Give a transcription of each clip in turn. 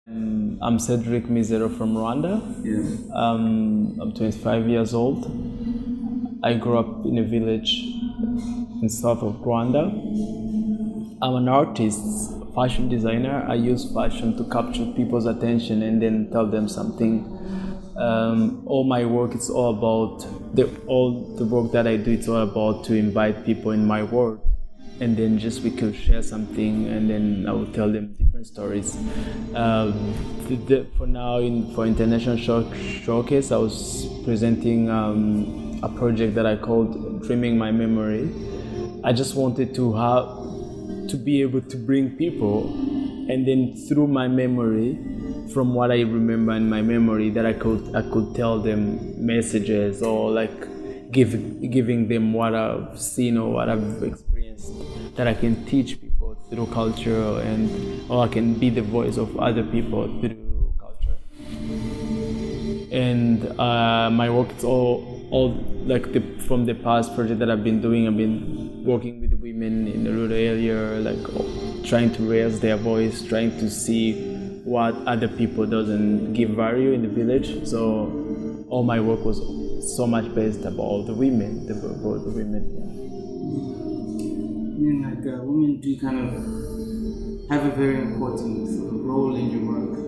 I'm Cedric Mizero from Rwanda. Yeah. I'm 25 years old. I grew up in a village in south of Rwanda. I'm an artist, fashion designer. I use fashion to capture people's attention and then tell them something. All my work is all about all the work that I do. It's all about to invite people in my world, and then just we could share something, and then I will tell them different stories. For now, for international showcase, I was presenting a project that I called "Dreaming My Memory." I just wanted to be able to bring people, and then through my memory, from what I remember in my memory, that I could tell them messages, or like giving them what I've seen or what I've experienced, that I can teach people through culture, or I can be the voice of other people through culture. And my work is all like from the past project that I've been doing. I've been working with women in the rural area, like trying to raise their voice, trying to see what other people doesn't give value in the village. So all my work was so much based about the women, about the women. I mean, like women do kind of have a very important sort of role in your work.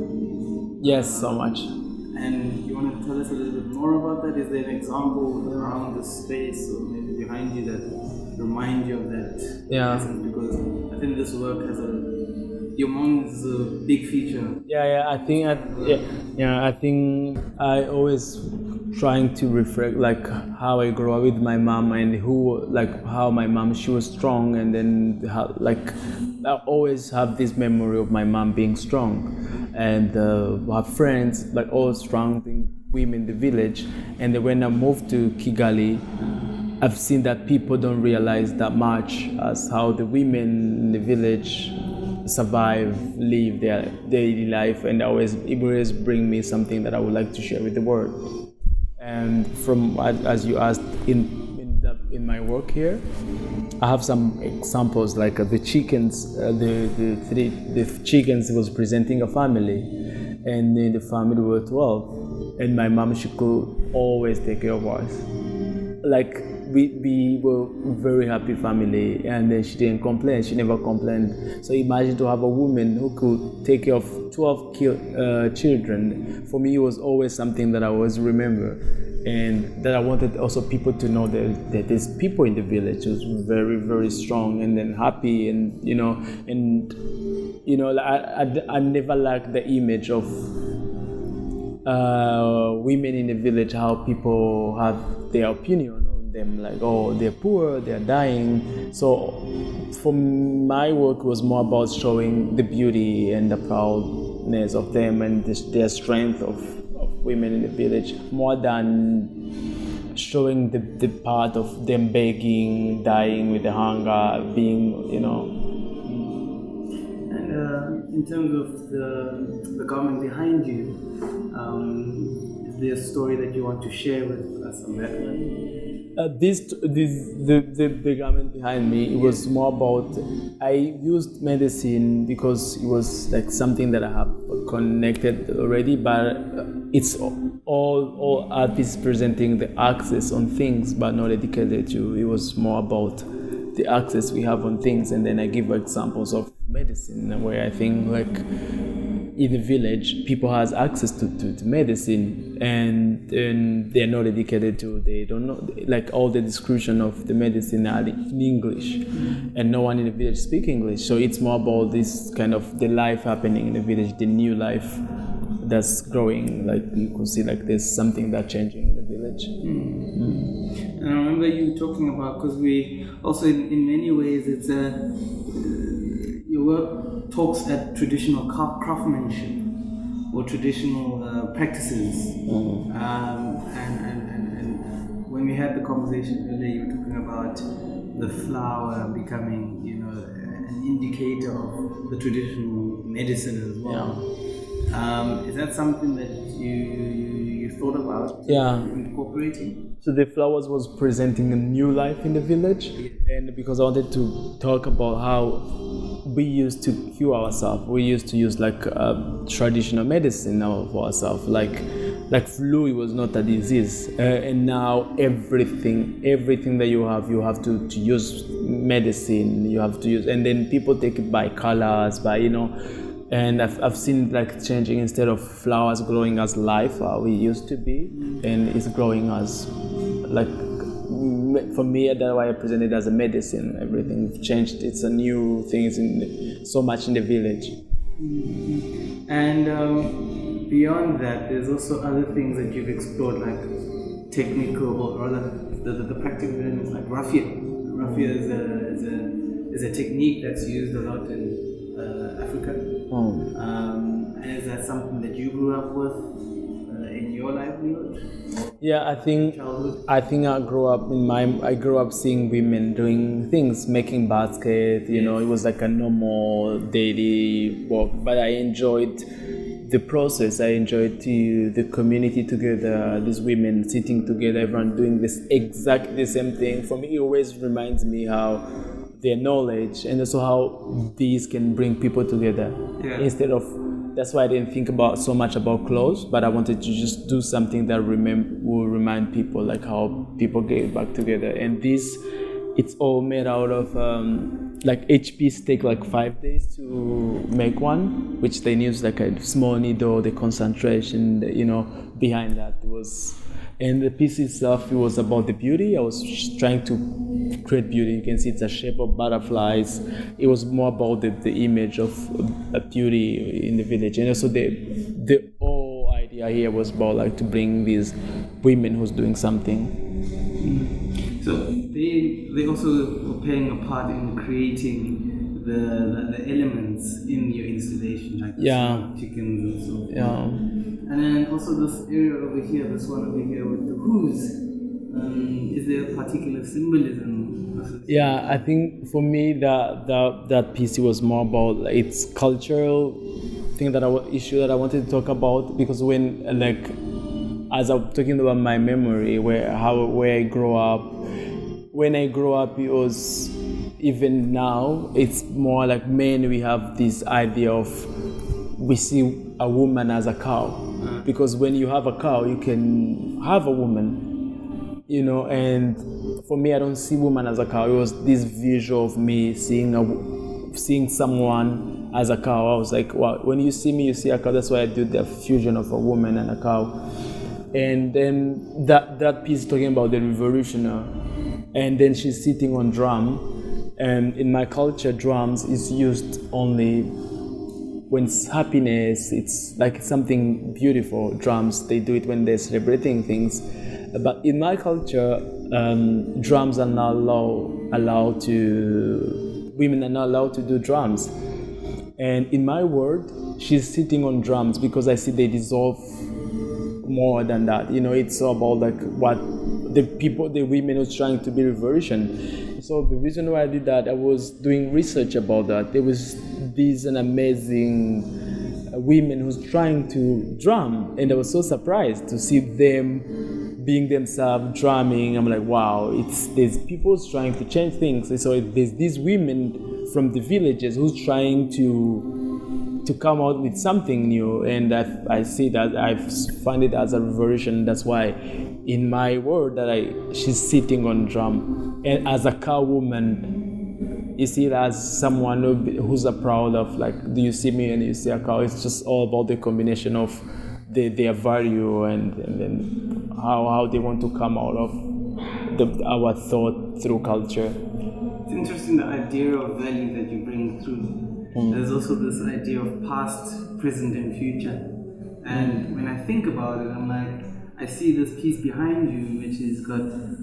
Yes, so much. And you want to tell us a little bit more about that? Is there an example around the space or maybe behind you that remind you of that? Yeah. Because I think this work has your mom is a big feature. I think I always trying to reflect like how I grew up with my mom, and how my mom, she was strong, and then I always have this memory of my mom being strong, and her friends like all strong women in the village. And then when I moved to Kigali, I've seen that people don't realize that much as how the women in the village survive, live their daily life, and it always bring me something that I would like to share with the world. And from as you asked, in my work here, I have some examples like the chickens. The chickens was presenting a family, and in the family were 12, and my mom, she could always take care of us. Like we were a very happy family, and then she didn't complain. She never complained. So imagine to have a woman who could take care of 12 children. For me, it was always something that I always remember, and that I wanted also people to know that there's people in the village who's very, very strong and then happy, and I never liked the image of women in the village, how people have their opinion on them, like, oh, they're poor, they're dying. So for my work was more about showing the beauty and the proudness of them, and their strength of women in the village, more than showing the part of them begging, dying with the hunger, being, In terms of the garment behind you, is there a story that you want to share with us on that one? The garment behind me, it was more about, I used medicine because it was like something that I have connected already, but it's all artists presenting the access on things, but not dedicated to. It was more about the access we have on things, and then I give examples of medicine where I think like in the village people has access to medicine, and they're not dedicated to, they don't know, like all the description of the medicine are in English, and no one in the village speak English. So it's more about this kind of the life happening in the village, the new life that's growing. Like you could see like there's something that's changing in the village. And I remember you talking about, because we also in many ways it's your work talks at traditional craftsmanship or traditional practices. And when we had the conversation earlier, you were talking about the flower becoming, an indicator of the traditional medicine as well. Is that something that you thought about incorporating? So the flowers was presenting a new life in the village, and because I wanted to talk about how we used to cure ourselves. We used to use like traditional medicine now for ourselves. Like flu, it was not a disease, and now everything that you have to use medicine. You have to use, and then people take it by colors, by and I've seen like changing. Instead of flowers growing as life, we used to be, and it's growing as like. For me, that's why I present it as a medicine. Everything changed. It's a new thing. So much in the village. And beyond that, there's also other things that you've explored, like technical or rather the practical elements, like raffia. Raffia is a technique that's used a lot in Africa. And is that something that you grew up with in your livelihood? Yeah, I think I grew up seeing women doing things, making baskets. It was like a normal daily work. But I enjoyed the process. I enjoyed the community together. These women sitting together, everyone doing exactly the same thing. For me, it always reminds me how their knowledge and also how these can bring people together. Instead of, that's why I didn't think so much about clothes, but I wanted to just do something that will remind people like how people get back together. And this, it's all made out of like each piece take like 5 days to make one, which they use like a small needle. The concentration, behind that was. And the piece itself, it was about the beauty. I was trying to create beauty. You can see it's a shape of butterflies. It was more about the image of a beauty in the village. And also the whole idea here was about like to bring these women who's doing something. So they also were playing a part in creating the elements in your installation, like the chickens and so forth. Yeah. And then also this area over here, this one over here with the who's, is there a particular symbolism? Yeah, I think for me that piece was more about like, its cultural thing issue that I wanted to talk about, because when like as I'm talking about my memory where I grew up, when I grew up it was, even now it's more like men, we have this idea of we see a woman as a cow. Because when you have a cow, you can have a woman, and for me, I don't see woman as a cow. It was this visual of me seeing someone as a cow. I was like, wow, when you see me, you see a cow. That's why I do the fusion of a woman and a cow. And then that piece talking about the revolutionary, and then she's sitting on drum. And in my culture, drums is used only when it's happiness, it's like something beautiful. Drums, they do it when they're celebrating things. But in my culture, drums are not women are not allowed to do drums. And in my world, she's sitting on drums because I see they dissolve more than that. It's all about like what the women who's trying to be revolution. So the reason why I did that, I was doing research about that. There was these amazing women who's trying to drum, and I was so surprised to see them being themselves drumming. I'm like, wow, there's people trying to change things. And so there's these women from the villages who's trying to come out with something new, and I see that I find it as a revolution. That's why in my word that she's sitting on drum, and as a cow woman, you see it as someone who's proud of, like, do you see me and you see a cow. It's just all about the combination of their value and then how they want to come out of our thought through culture. It's interesting, the idea of value that you bring through. There's also this idea of past, present and future. And when I think about it, I'm like, I see this piece behind you which has got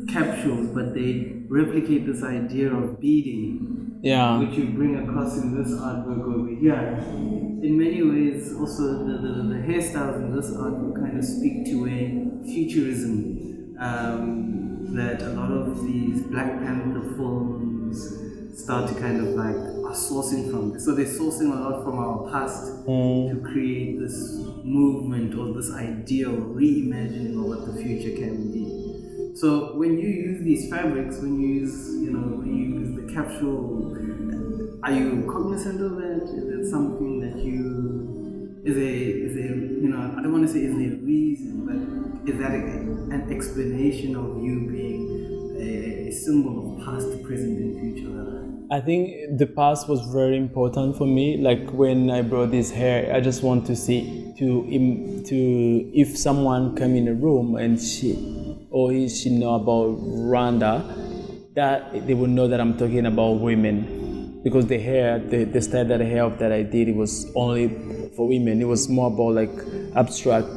capsules, but they replicate this idea of beading, which you bring across in this artwork over here. In many ways, also the hairstyles in this artwork kind of speak to a futurism that a lot of these Black Panther films start to kind of like are sourcing from. So they're sourcing a lot from our past to create this movement or this ideal reimagining of what the future can be. So when you use these fabrics, when you use the capsule, Are you cognizant of that? Is it something that is a I don't want to say is a reason, but is that an explanation of you being a symbol of past, present, and future? I think the past was very important for me. Like when I brought this hair, I just want to see if someone come in a room and she know about Rwanda, that they would know that I'm talking about women, because the hair, the style that I did, it was only for women. It was more about like abstract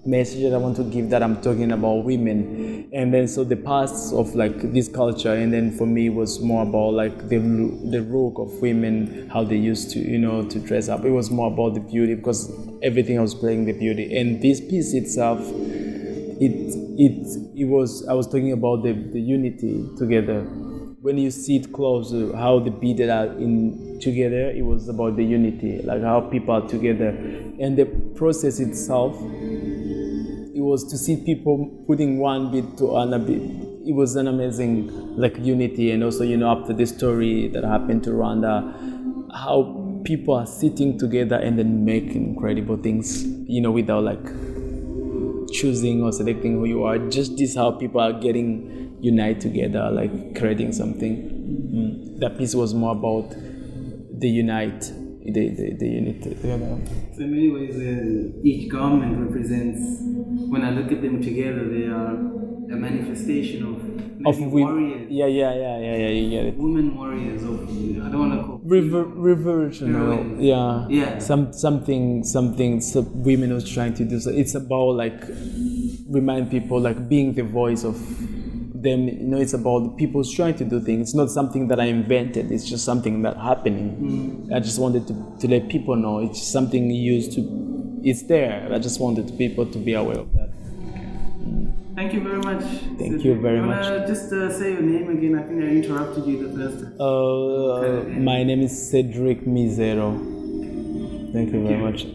message that I want to give, that I'm talking about women. And then so the past of like this culture, and then for me it was more about like the look of women, how they used to to dress up. It was more about the beauty, because everything I was playing the beauty. And this piece itself, it was, I was talking about the unity together. When you see it close, how the beat are in together, it was about the unity, like how people are together. And the process itself, it was to see people putting one beat to another beat. It was an amazing like unity. And also, after the story that happened to Rwanda, how people are sitting together and then making incredible things, without like choosing or selecting who you are. Just this, how people are getting unite together, like creating something. That piece was more about the unite. The unity. So in many ways, each garment represents, when I look at them together, they are a manifestation of warriors. Yeah, you get it. Women warriors, of, I don't want to call revolutionary. Yeah. Something women was trying to do. So it's about like remind people, like being the voice of them. It's about people trying to do things. It's not something that I invented. It's just something that happening. I just wanted to let people know. It's something it's there. I just wanted people to be aware of that. Thank you very much. Thank you very much. Just say your name again. I think I interrupted you the first time. My name is Cedric Mizero. Thank you very much.